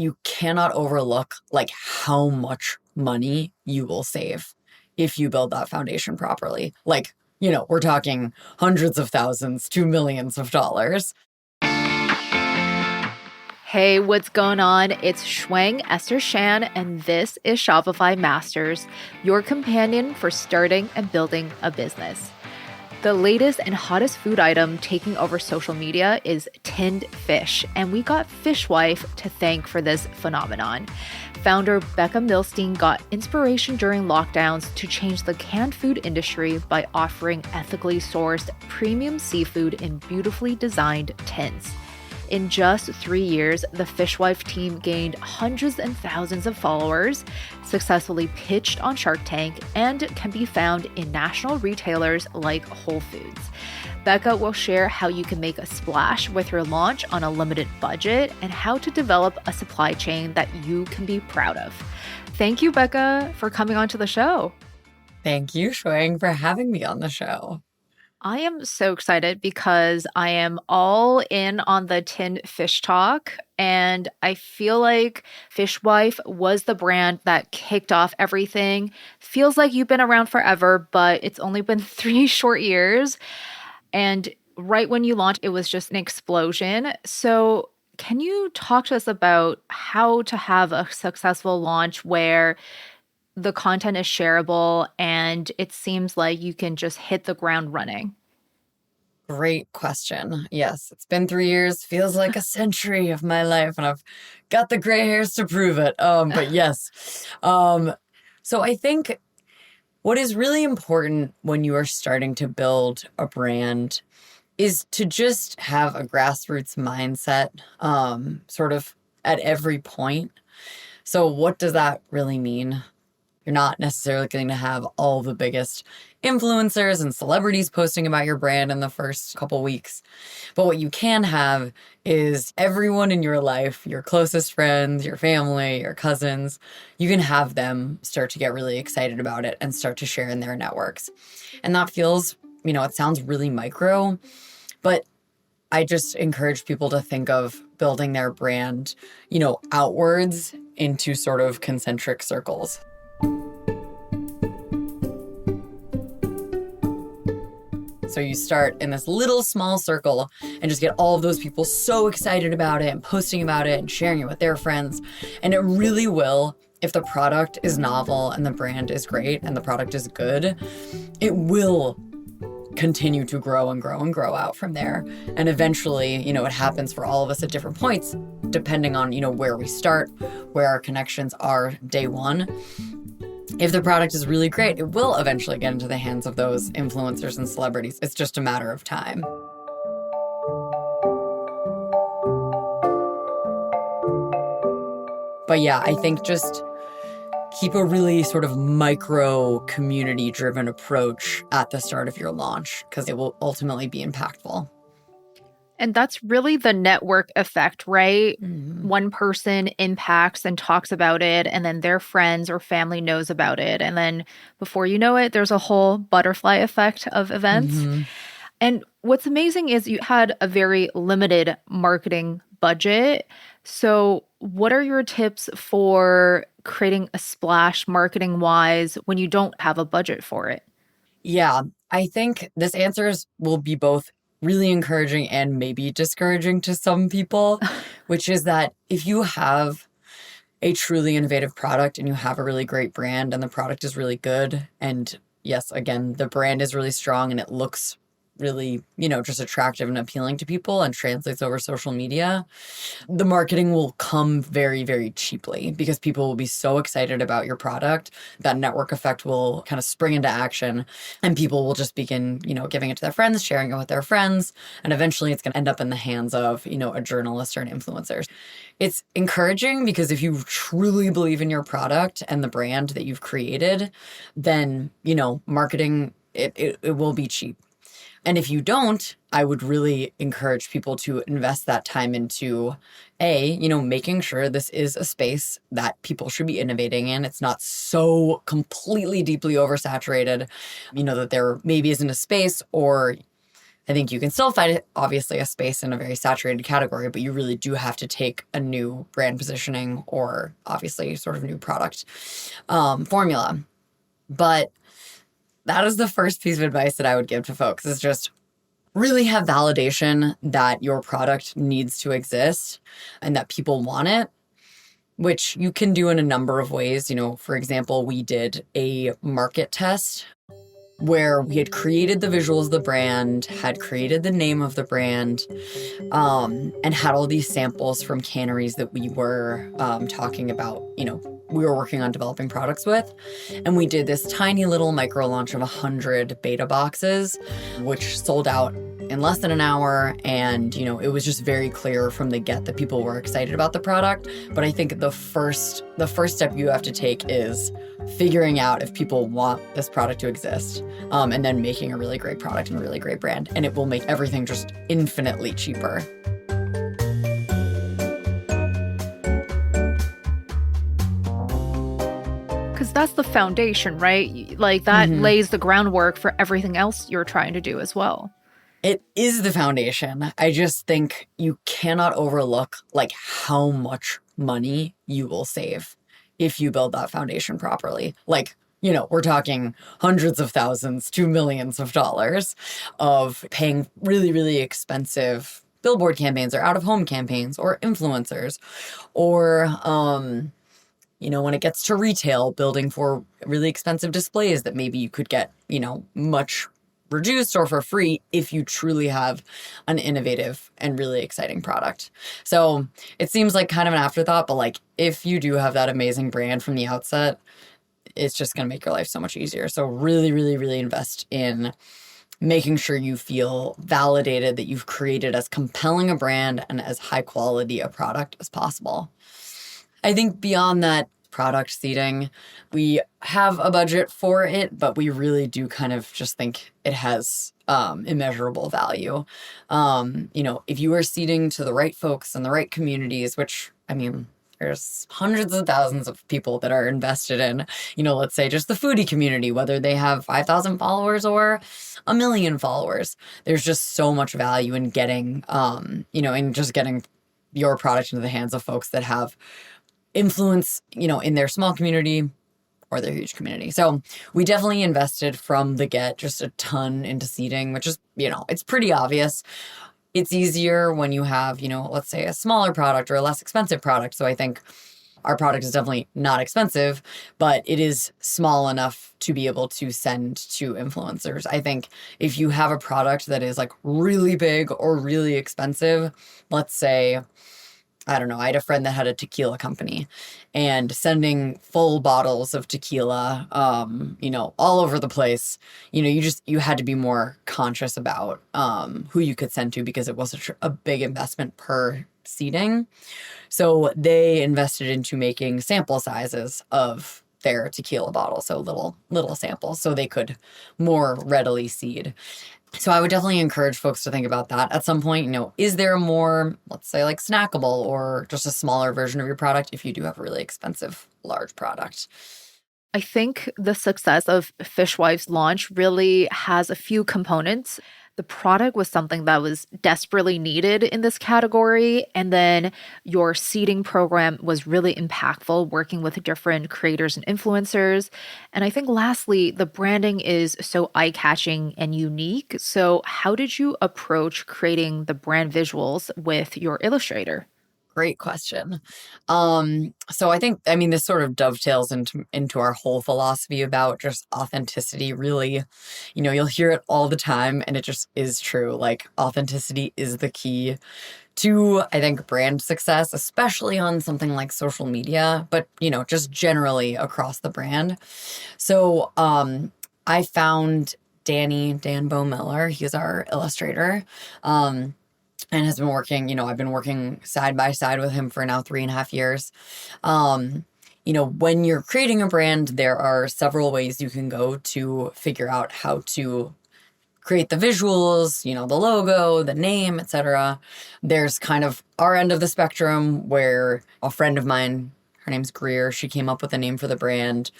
you cannot overlook like how much money you will save if you build that foundation properly. Like, we're talking hundreds of thousands to millions of dollars. Hey, what's going on? It's Shuang Esther Shan, and this is Shopify Masters, your companion for starting and building a business. The latest and hottest food item taking over social media is tinned fish, and we got Fishwife to thank for this phenomenon. Founder Becca Millstein got inspiration during lockdowns to change the canned food industry by offering ethically sourced premium seafood in beautifully designed tins. In just 3 years, the Fishwife team gained hundreds and thousands of followers, successfully pitched on Shark Tank, and can be found in national retailers like Whole Foods. Becca will share how you can make a splash with your launch on a limited budget and how to develop a supply chain that you can be proud of. Thank you, Becca, for coming onto the show. Thank you, Shuang, for having me on the show. I am so excited because I am all in on the tinned fish talk. And I feel like Fishwife was the brand that kicked off everything. Feels like you've been around forever, but it's only been 3 short years. And right when you launched, it was just an explosion. So can you talk to us about how to have a successful launch where the content is shareable and it seems like you can just hit the ground running? Great question. Yes, it's been 3 years, feels like a century of my life, and I've got the gray hairs to prove it. But yes. So I think what is really important when you are starting to build a brand is to just have a grassroots mindset, sort of at every point. So what does that really mean? You're not necessarily going to have all the biggest influencers and celebrities posting about your brand in the first couple weeks. But what you can have is everyone in your life, your closest friends, your family, your cousins, you can have them start to get really excited about it and start to share in their networks. And that feels, it sounds really micro, but I just encourage people to think of building their brand, outwards into sort of concentric circles. So you start in this little small circle and just get all of those people so excited about it and posting about it and sharing it with their friends. And it really will, if the product is novel and the brand is great and the product is good, it will continue to grow and grow and grow out from there. And eventually, it happens for all of us at different points, depending on, where we start, where our connections are day one. If the product is really great, it will eventually get into the hands of those influencers and celebrities. It's just a matter of time. But yeah, I think just keep a really sort of micro community-driven approach at the start of your launch because it will ultimately be impactful. And that's really the network effect, right? Mm-hmm. One person impacts and talks about it, and then their friends or family knows about it. And then before you know it, there's a whole butterfly effect of events. Mm-hmm. And what's amazing is you had a very limited marketing budget. So what are your tips for creating a splash marketing-wise when you don't have a budget for it? Yeah, I think this answers will be both really encouraging and maybe discouraging to some people, which is that if you have a truly innovative product and you have a really great brand and the product is really good, and yes, again, the brand is really strong and it looks really, just attractive and appealing to people and translates over social media, the marketing will come very, very cheaply because people will be so excited about your product. That network effect will kind of spring into action and people will just begin, giving it to their friends, sharing it with their friends. And eventually it's going to end up in the hands of, a journalist or an influencer. It's encouraging because if you truly believe in your product and the brand that you've created, then, marketing, it will be cheap. And if you don't, I would really encourage people to invest that time into making sure this is a space that people should be innovating in. It's not so completely deeply oversaturated, that there maybe isn't a space or I think you can still find, obviously, a space in a very saturated category, but you really do have to take a new brand positioning or obviously sort of new product formula. But that is the first piece of advice that I would give to folks, is just really have validation that your product needs to exist and that people want it, which you can do in a number of ways. For example, we did a market test where we had created the visuals of the brand, had created the name of the brand, and had all these samples from canneries that we were talking about, we were working on developing products with. And we did this tiny little micro launch of 100 beta boxes, which sold out in less than an hour. And, it was just very clear from the get that people were excited about the product. But I think the first step you have to take is figuring out if people want this product to exist, and then making a really great product and a really great brand. And it will make everything just infinitely cheaper. Because that's the foundation, right? Like that lays the groundwork for everything else you're trying to do as well. It is the foundation. I just think you cannot overlook how much money you will save if you build that foundation properly. We're talking hundreds of thousands to millions of dollars of paying really, really expensive billboard campaigns or out-of-home campaigns or influencers, or when it gets to retail, building for really expensive displays that maybe you could get, much reduced or for free if you truly have an innovative and really exciting product. So it seems like kind of an afterthought, but if you do have that amazing brand from the outset, it's just going to make your life so much easier. So really, really, really invest in making sure you feel validated that you've created as compelling a brand and as high quality a product as possible. I think beyond that, product seeding, we have a budget for it, but we really do kind of just think it has immeasurable value. If you are seeding to the right folks and the right communities, which, there's hundreds of thousands of people that are invested in, let's say just the foodie community, whether they have 5,000 followers or 1 million followers. There's just so much value in getting, in just getting your product into the hands of folks that have influence, in their small community or their huge community. So we definitely invested from the get just a ton into seeding, which is, it's pretty obvious. It's easier when you have, let's say a smaller product or a less expensive product. So I think our product is definitely not expensive, but it is small enough to be able to send to influencers. I think if you have a product that is really big or really expensive, let's say, I don't know, I had a friend that had a tequila company, and sending full bottles of tequila, all over the place, you had to be more conscious about who you could send to, because it was a big investment per seeding. So they invested into making sample sizes of their tequila bottle, so little samples, so they could more readily seed. So I would definitely encourage folks to think about that at some point. Is there a more, let's say, snackable or just a smaller version of your product if you do have a really expensive, large product? I think the success of Fishwife's launch really has a few components. The product was something that was desperately needed in this category. And then your seeding program was really impactful, working with different creators and influencers. And I think lastly, the branding is so eye-catching and unique. So how did you approach creating the brand visuals with your illustrator? Great question. So I think, this sort of dovetails into our whole philosophy about just authenticity. Really, you'll hear it all the time, and it just is true. Authenticity is the key to, I think, brand success, especially on something like social media, but, just generally across the brand. So I found Dan Bow-Miller. He's our illustrator. And has been working, I've been working side by side with him for now 3.5 years. When you're creating a brand, there are several ways you can go to figure out how to create the visuals, the logo, the name, etc. There's kind of our end of the spectrum where a friend of mine, her name's Greer, she came up with a name for the brand.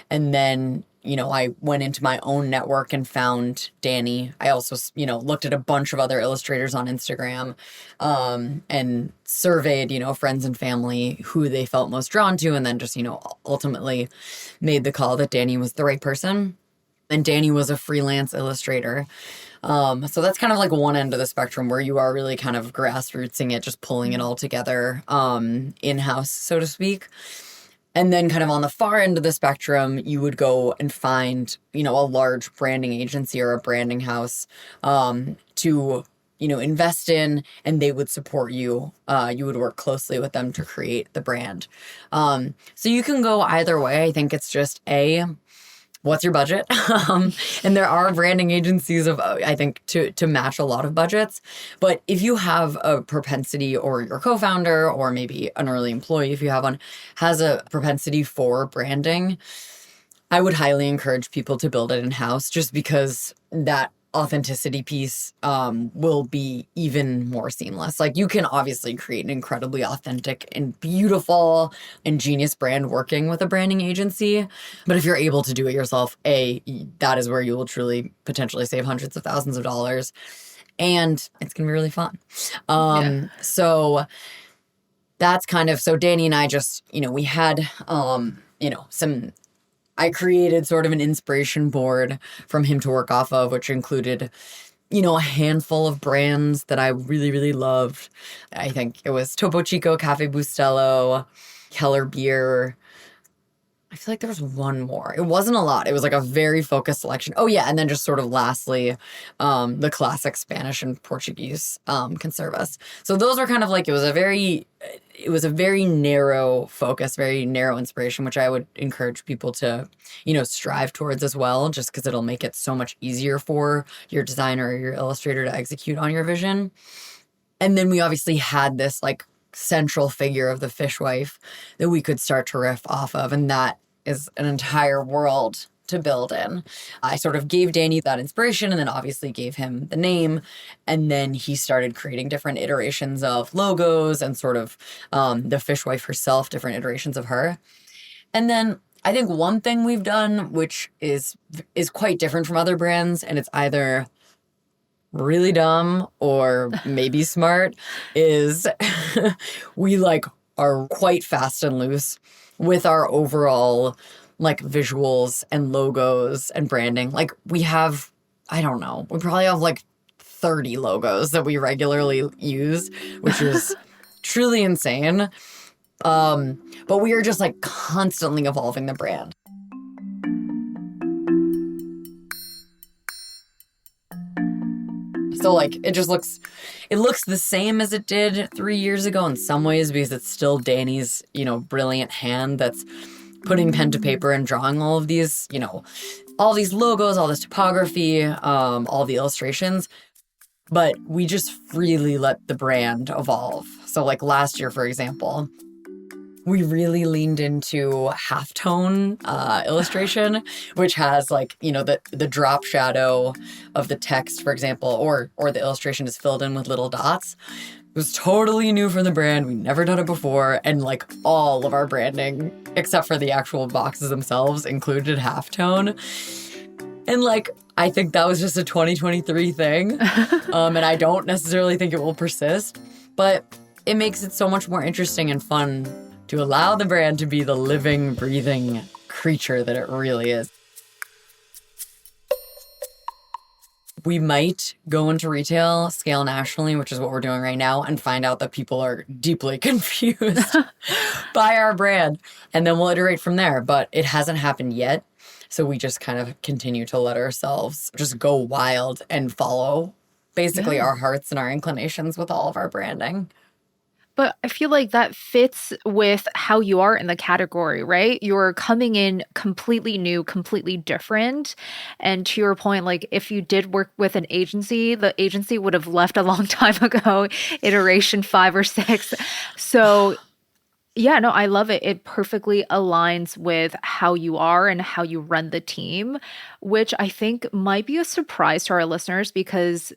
And then I went into my own network and found Danny. I also, looked at a bunch of other illustrators on Instagram, and surveyed, friends and family who they felt most drawn to, and then just, ultimately made the call that Danny was the right person. And Danny was a freelance illustrator. So that's kind of like one end of the spectrum where you are really kind of grassrootsing it, just pulling it all together, in-house, so to speak. And then kind of on the far end of the spectrum, you would go and find, a large branding agency or a branding house, to, invest in, and they would support you. You would work closely with them to create the brand. So you can go either way. I think it's just what's your budget? And there are branding agencies I think, to match a lot of budgets. But if you have a propensity, or your co-founder, or maybe an early employee, if you have one, has a propensity for branding, I would highly encourage people to build it in-house, just because that authenticity piece will be even more seamless. Like, you can obviously create an incredibly authentic and beautiful and genius brand working with a branding agency, but if you're able to do it yourself, that is where you will truly potentially save hundreds of thousands of dollars, and it's gonna be really fun. So that's kind of, so Danny and I just, we had I created sort of an inspiration board from him to work off of, which included, a handful of brands that I really, really loved. I think it was Topo Chico, Cafe Bustelo, Keller Beer. I feel like there was one more. It wasn't a lot. It was like a very focused selection. Oh yeah, and then just sort of lastly, the classic Spanish and Portuguese conservas. So those were kind of like, it was a very narrow focus, very narrow inspiration, which I would encourage people to, strive towards as well, just because it'll make it so much easier for your designer or your illustrator to execute on your vision. And then we obviously had this like central figure of the Fishwife that we could start to riff off of, and that is an entire world to build in. I sort of gave Danny that inspiration, and then obviously gave him the name, and then he started creating different iterations of logos and sort of the Fishwife herself, different iterations of her. And then I think one thing we've done, which is quite different from other brands, and it's either really dumb or maybe smart, is we like are quite fast and loose with our overall like visuals and logos and branding. Like, we have, I don't know, we probably have like 30 logos that we regularly use, which is truly insane. But we are just like constantly evolving the brand. So like, it looks the same as it did 3 years ago in some ways, because it's still Danny's, brilliant hand that's putting pen to paper and drawing all of these, all these logos, all this typography, all the illustrations. But we just freely let the brand evolve. So like last year, for example, we really leaned into halftone illustration, which has like, the drop shadow of the text, for example, or the illustration is filled in with little dots. It was totally new for the brand. We'd never done it before. And like all of our branding, except for the actual boxes themselves, included halftone. And like, I think that was just a 2023 thing. And I don't necessarily think it will persist, but it makes it so much more interesting and fun to allow the brand to be the living, breathing creature that it really is. We might go into retail, scale nationally, which is what we're doing right now, and find out that people are deeply confused by our brand. And then we'll iterate from there. But it hasn't happened yet. So we just kind of continue to let ourselves just go wild and follow basically our hearts and our inclinations with all of our branding. But I feel like that fits with how you are in the category, right? You're coming in completely new, completely different. And to your point, like if you did work with an agency, the agency would have left a long time ago, iteration 5 or 6. So yeah, no, I love it. It perfectly aligns with how you are and how you run the team, which I think might be a surprise to our listeners because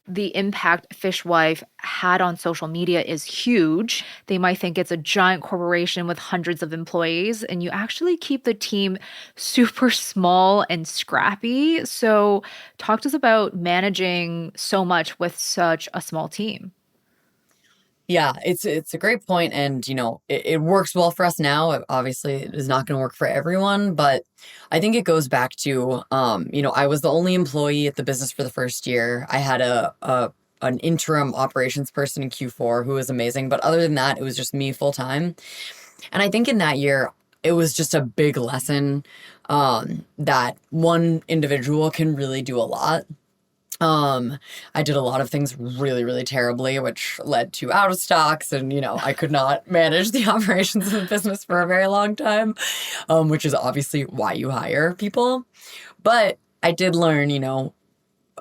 The impact Fishwife had on social media is huge. They might think it's a giant corporation with hundreds of employees, and you actually keep the team super small and scrappy. So, talk to us about managing so much with such a small team. Yeah, it's a great point, and it works well for us now. Obviously, it is not going to work for everyone, but I think it goes back to I was the only employee at the business for the first year. I had a an interim operations person in Q4 who was amazing, but other than that, it was just me full time. And I think in that year, it was just a big lesson that one individual can really do a lot. I did a lot of things really, really terribly, which led to out of stocks, and I could not manage the operations of the business for a very long time, which is obviously why you hire people. But I did learn,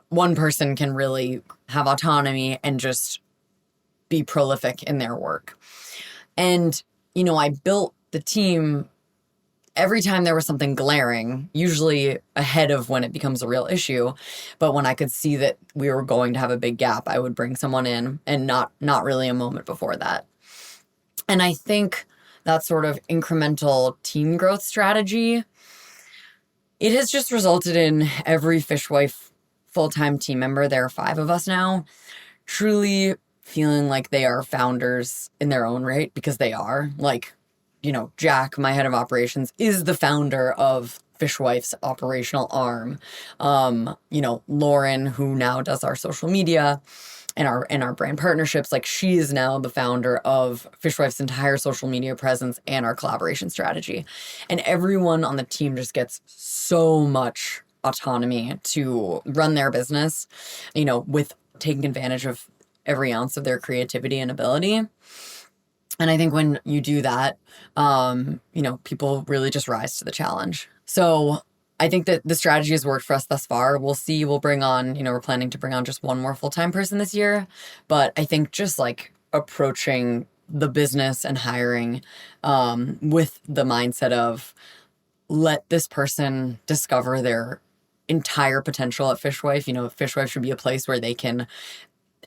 one person can really have autonomy and just be prolific in their work. And I built the team every time there was something glaring, usually ahead of when it becomes a real issue. But when I could see that we were going to have a big gap, I would bring someone in, and not really a moment before that. And I think that sort of incremental team growth strategy, it has just resulted in every Fishwife full-time team member, there are 5 of us now, truly feeling like they are founders in their own right, because they are. Like, Jack, my head of operations, is the founder of Fishwife's operational arm. Lauren, who now does our social media and our brand partnerships, like, she is now the founder of Fishwife's entire social media presence and our collaboration strategy. And everyone on the team just gets so much autonomy to run their business, with taking advantage of every ounce of their creativity and ability. And I think when you do that, people really just rise to the challenge. So I think that the strategy has worked for us thus far. We'll see. We'll bring on, we're planning to bring on just one more full-time person this year. But I think just like approaching the business and hiring with the mindset of, let this person discover their entire potential at Fishwife. Fishwife should be a place where they can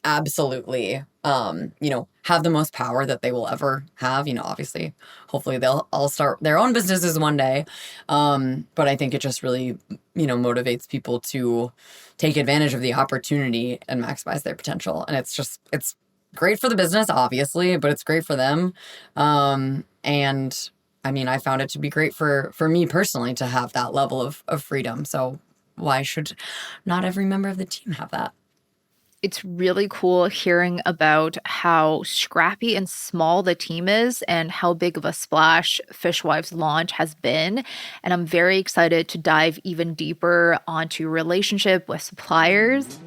absolutely have the most power that they will ever have. Obviously, hopefully they'll all start their own businesses one day, but I think it just really motivates people to take advantage of the opportunity and maximize their potential. And it's great for the business, obviously, but it's great for them. And I mean, I found it to be great for me personally to have that level of freedom. So why should not every member of the team have that? It's really cool hearing about how scrappy and small the team is and how big of a splash Fishwife's launch has been. And I'm very excited to dive even deeper onto your relationship with suppliers.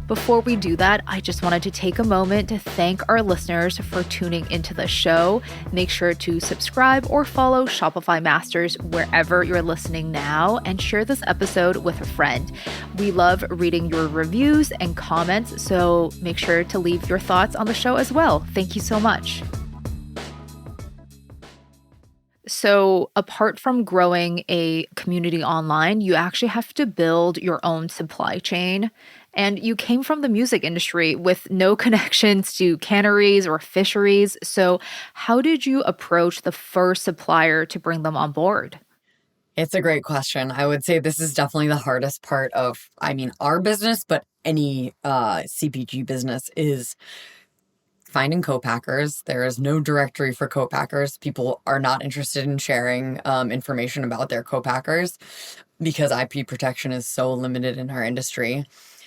Before we do that, I just wanted to take a moment to thank our listeners for tuning into the show. Make sure to subscribe or follow Shopify Masters wherever you're listening now, and share this episode with a friend. We love reading your reviews and comments, so make sure to leave your thoughts on the show as well. Thank you so much. So apart from growing a community online, you actually have to build your own supply chain. And you came from the music industry with no connections to canneries or fisheries. So how did you approach the first supplier to bring them on board? It's a great question. I would say this is definitely the hardest part of, our business, but any CPG business, is finding co-packers. There is no directory for co-packers. People are not interested in sharing information about their co-packers because IP protection is so limited in our industry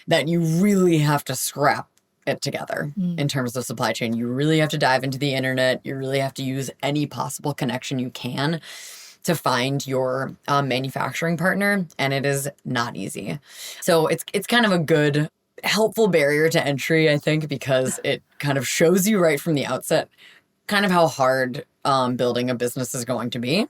that you really have to scrap it together in terms of supply chain. You really have to dive into the internet. You really have to use any possible connection you can to find your manufacturing partner, and it is not easy. So it's kind of a good, helpful barrier to entry, I think, because it kind of shows you right from the outset kind of how hard building a business is going to be.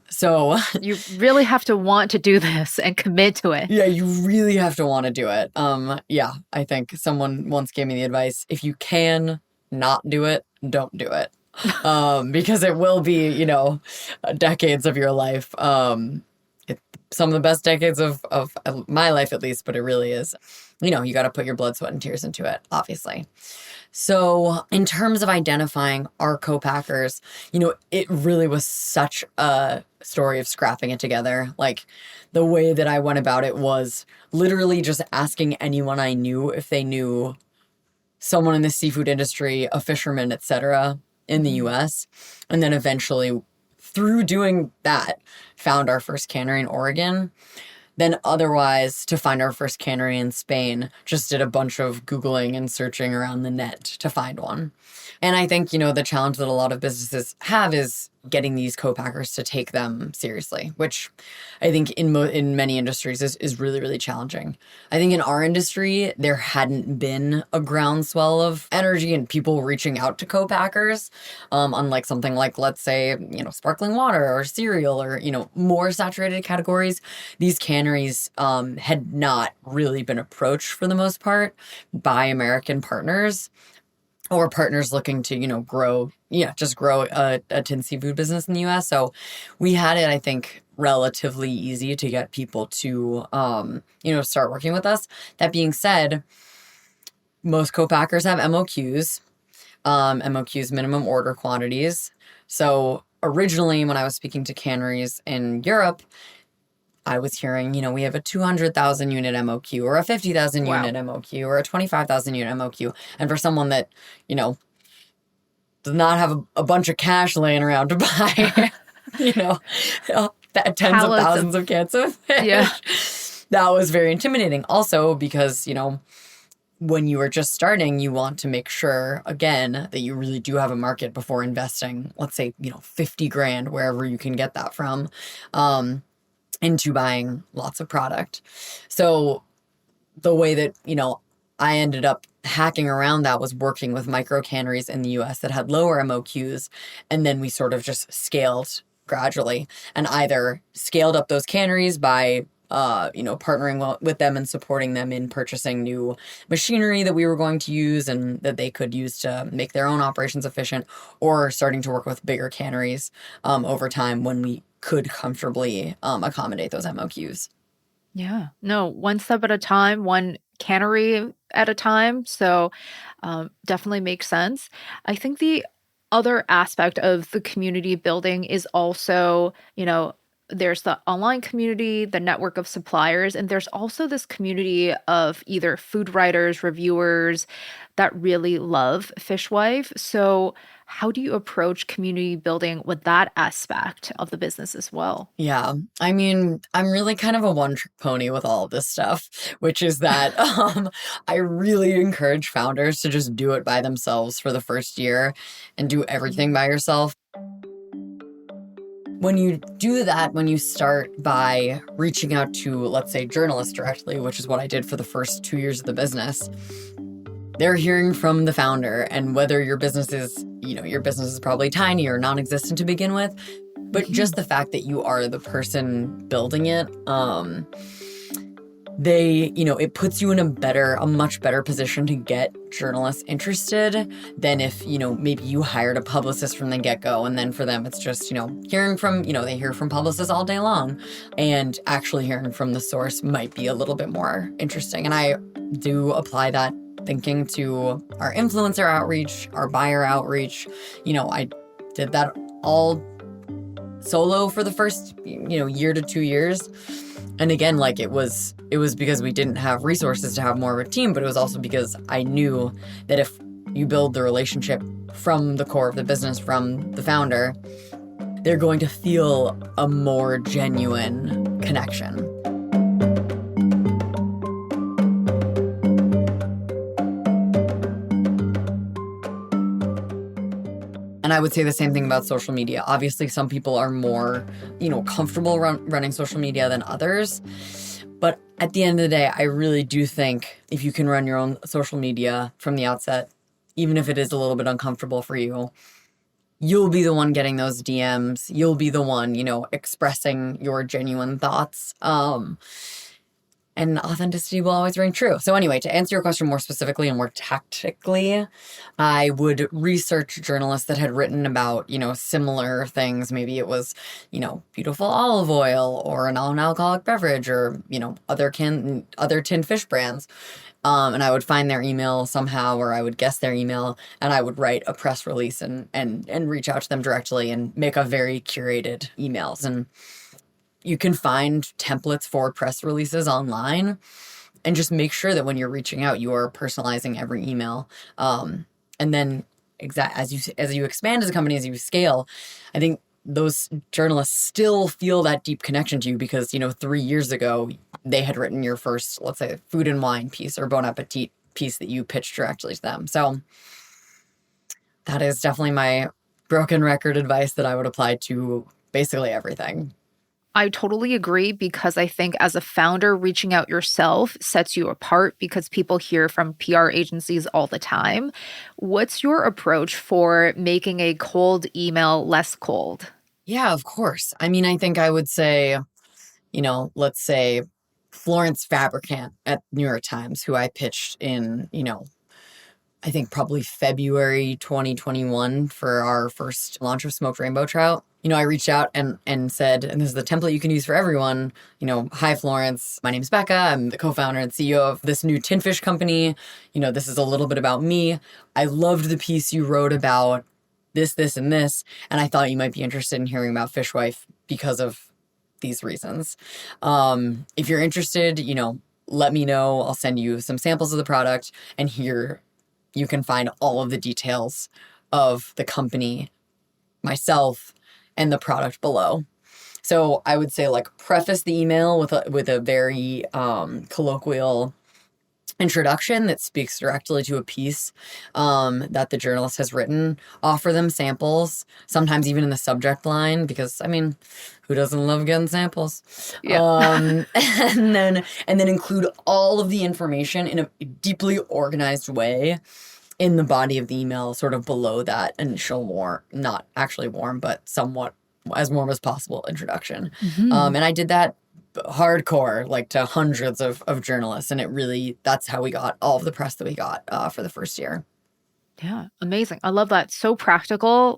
So you really have to want to do this and commit to it. Yeah, you really have to want to do it. I think someone once gave me the advice, if you can not do it, don't do it. Because it will be, decades of your life. Some of the best decades of my life, at least, but it really is. you got to put your blood, sweat, and tears into it, obviously. So in terms of identifying our co-packers, it really was such a story of scrapping it together. Like, the way that I went about it was literally just asking anyone I knew if they knew someone in the seafood industry, a fisherman, etc., in the US. And then eventually, through doing that, found our first cannery in Oregon. Then otherwise, to find our first cannery in Spain, just did a bunch of Googling and searching around the net to find one. And I think, the challenge that a lot of businesses have is getting these co-packers to take them seriously, which I think in many industries is really, really challenging. I think in our industry, there hadn't been a groundswell of energy and people reaching out to co-packers, unlike something like, let's say, sparkling water or cereal or, more saturated categories. These canneries had not really been approached for the most part by American partners, or partners looking to, grow a tin seafood business in the US. So we had it, I think, relatively easy to get people to, start working with us. That being said, most co-packers have MOQs, MOQs, minimum order quantities. So originally, when I was speaking to canneries in Europe, I was hearing, we have a 200,000 unit MOQ or a 50,000 unit MOQ or a 25,000 unit MOQ. And for someone that, does not have a bunch of cash laying around to buy, tens of thousands of cans of fish, that was very intimidating. Also because, when you are just starting, you want to make sure, again, that you really do have a market before investing, let's say, 50 grand, wherever you can get that from, into buying lots of product. So the way that, I ended up hacking around that was working with micro canneries in the US that had lower MOQs. And then we sort of just scaled gradually and either scaled up those canneries by, partnering with them and supporting them in purchasing new machinery that we were going to use and that they could use to make their own operations efficient, or starting to work with bigger canneries over time when we could comfortably accommodate those MOQs. Yeah. No, one step at a time, one cannery at a time. So definitely makes sense. I think the other aspect of the community building is also, there's the online community, the network of suppliers, and there's also this community of either food writers, reviewers that really love Fishwife. So how do you approach community building with that aspect of the business as well? Yeah. I mean, I'm really kind of a one-trick pony with all of this stuff, which is that I really encourage founders to just do it by themselves for the first year and do everything by yourself. When you do that, when you start by reaching out to, let's say, journalists directly, which is what I did for the first 2 years of the business, they're hearing from the founder, and whether your business is, your business is probably tiny or non-existent to begin with, but just the fact that you are the person building it, it puts you in a much better position to get journalists interested than if, maybe you hired a publicist from the get-go, and then for them it's just, hearing from, they hear from publicists all day long, and actually hearing from the source might be a little bit more interesting. And I do apply that thinking to our influencer outreach, our buyer outreach. I did that all solo for the first, year to 2 years. And again, like it was because we didn't have resources to have more of a team, but it was also because I knew that if you build the relationship from the core of the business, from the founder, they're going to feel a more genuine connection. And I would say the same thing about social media. Obviously, some people are more, comfortable running social media than others. But at the end of the day, I really do think if you can run your own social media from the outset, even if it is a little bit uncomfortable for you, you'll be the one getting those DMs. You'll be the one, expressing your genuine thoughts. And authenticity will always ring true. So anyway, to answer your question more specifically and more tactically, I would research journalists that had written about, similar things. Maybe it was, beautiful olive oil or a non-alcoholic beverage or, other tin fish brands. And I would find their email somehow, or I would guess their email, and I would write a press release and reach out to them directly and make a very curated emails. And you can find templates for press releases online, and just make sure that when you're reaching out, you are personalizing every email. And then as you expand as a company, as you scale, I think those journalists still feel that deep connection to you because, 3 years ago, they had written your first, let's say, food and wine piece or Bon Appetit piece that you pitched directly to them. So that is definitely my broken record advice that I would apply to basically everything. I totally agree because I think as a founder, reaching out yourself sets you apart because people hear from PR agencies all the time. What's your approach for making a cold email less cold? Yeah, of course. I mean, I think I would say, let's say Florence Fabricant at New York Times, who I pitched in, I think probably February 2021 for our first launch of smoked rainbow trout. I reached out and said, and this is the template you can use for everyone, hi, Florence, my name is Becca. I'm the co-founder and CEO of this new tin fish company. This is a little bit about me. I loved the piece you wrote about this, and this, and I thought you might be interested in hearing about Fishwife because of these reasons. If you're interested, let me know. I'll send you some samples of the product, and here you can find all of the details of the company, myself, and the product below. So I would say preface the email with a very colloquial introduction that speaks directly to a piece that the journalist has written. Offer them samples, sometimes even in the subject line, because who doesn't love getting samples? Yeah. And then include all of the information in a deeply organized way in the body of the email, sort of below that initial not actually warm, but somewhat as warm as possible introduction. And I did that hardcore, to hundreds of journalists. And that's how we got all of the press that we got for the first year. Yeah, amazing. I love that. So practical,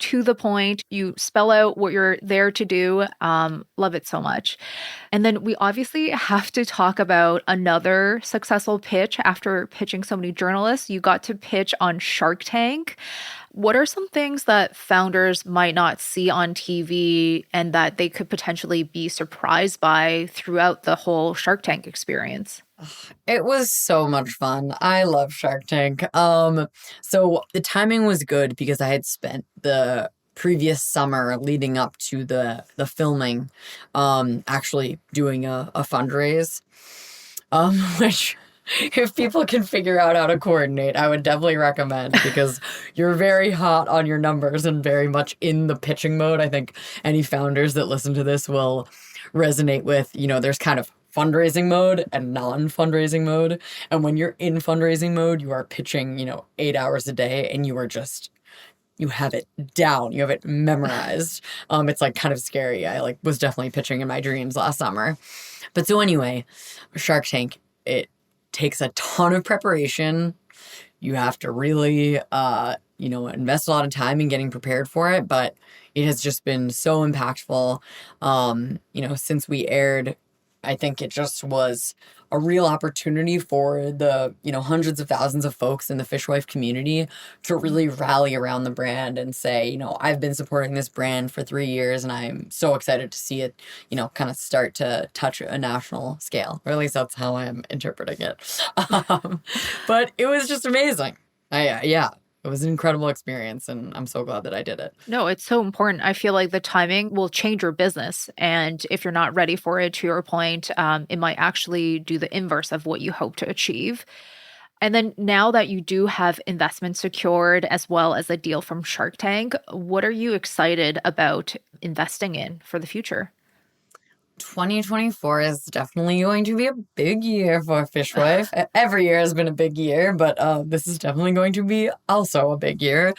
to the point. You spell out what you're there to do. Love it so much. And then we obviously have to talk about another successful pitch after pitching so many journalists. You got to pitch on Shark Tank. What are some things that founders might not see on TV and that they could potentially be surprised by throughout the whole Shark Tank experience? It was so much fun. I love Shark Tank. So the timing was good because I had spent the previous summer leading up to the filming, actually doing a fundraise, which if people can figure out how to coordinate, I would definitely recommend because you're very hot on your numbers and very much in the pitching mode. I think any founders that listen to this will resonate with, there's kind of fundraising mode and non-fundraising mode. And when you're in fundraising mode, you are pitching, 8 hours a day and you have it down. You have it memorized. It's kind of scary. I was definitely pitching in my dreams last summer. But so anyway, Shark Tank, it takes a ton of preparation. You have to really, invest a lot of time in getting prepared for it. But it has just been so impactful. Since we aired, I think it just was a real opportunity for the, hundreds of thousands of folks in the Fishwife community to really rally around the brand and say, I've been supporting this brand for 3 years and I'm so excited to see it, kind of start to touch a national scale. Or at least that's how I'm interpreting it. But it was just amazing. It was an incredible experience, and I'm so glad that I did it. No, it's so important. I feel like the timing will change your business. And if you're not ready for it, to your point, it might actually do the inverse of what you hope to achieve. And then now that you do have investment secured as well as a deal from Shark Tank, what are you excited about investing in for the future? 2024 is definitely going to be a big year for Fishwife. Every year has been a big year, but this is definitely going to be also a big year.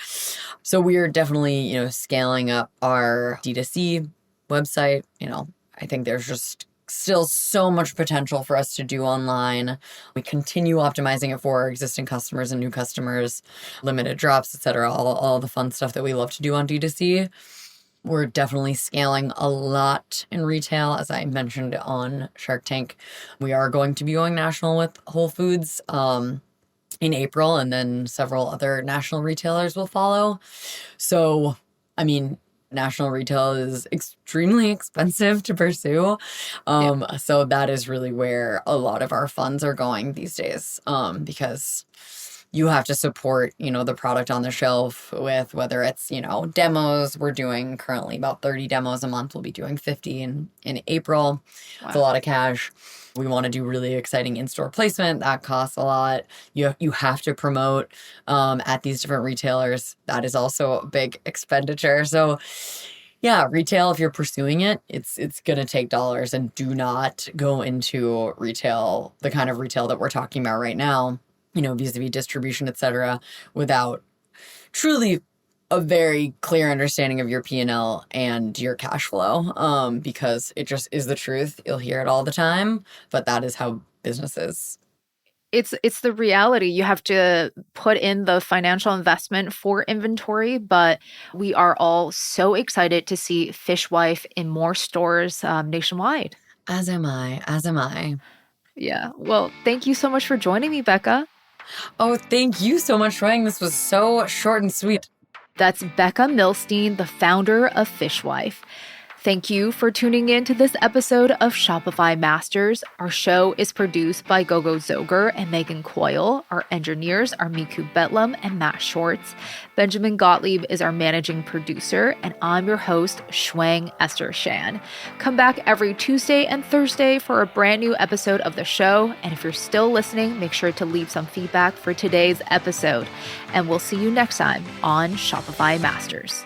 So we are definitely, scaling up our D2C website. I think there's just still so much potential for us to do online. We continue optimizing it for our existing customers and new customers, limited drops, etc., all the fun stuff that we love to do on D2C. We're definitely scaling a lot in retail, as I mentioned on Shark Tank. We are going to be going national with Whole Foods in April, and then several other national retailers will follow. So, I mean, national retail is extremely expensive to pursue. So that is really where a lot of our funds are going these days, because you have to support, the product on the shelf with whether it's, demos. We're doing currently about 30 demos a month. We'll be doing 50 in April. Wow. It's a lot of cash. We want to do really exciting in-store placement. That costs a lot. You have to promote at these different retailers. That is also a big expenditure. So yeah, retail, if you're pursuing it, it's going to take dollars, and do not go into retail, the kind of retail that we're talking about right now, vis-a-vis distribution, et cetera, without truly a very clear understanding of your P&L and your cash flow, because it just is the truth. You'll hear it all the time, but that is how business is. It's the reality. You have to put in the financial investment for inventory, but we are all so excited to see Fishwife in more stores nationwide. As am I. Yeah. Well, thank you so much for joining me, Becca. Oh, thank you so much, Ryan. This was so short and sweet. That's Becca Millstein, the founder of Fishwife. Thank you for tuning in to this episode of Shopify Masters. Our show is produced by Gogo Zoger and Megan Coyle. Our engineers are Miku Betlam and Matt Shorts. Benjamin Gottlieb is our managing producer, and I'm your host, Shwang Esther Shan. Come back every Tuesday and Thursday for a brand new episode of the show. And if you're still listening, make sure to leave some feedback for today's episode. And we'll see you next time on Shopify Masters.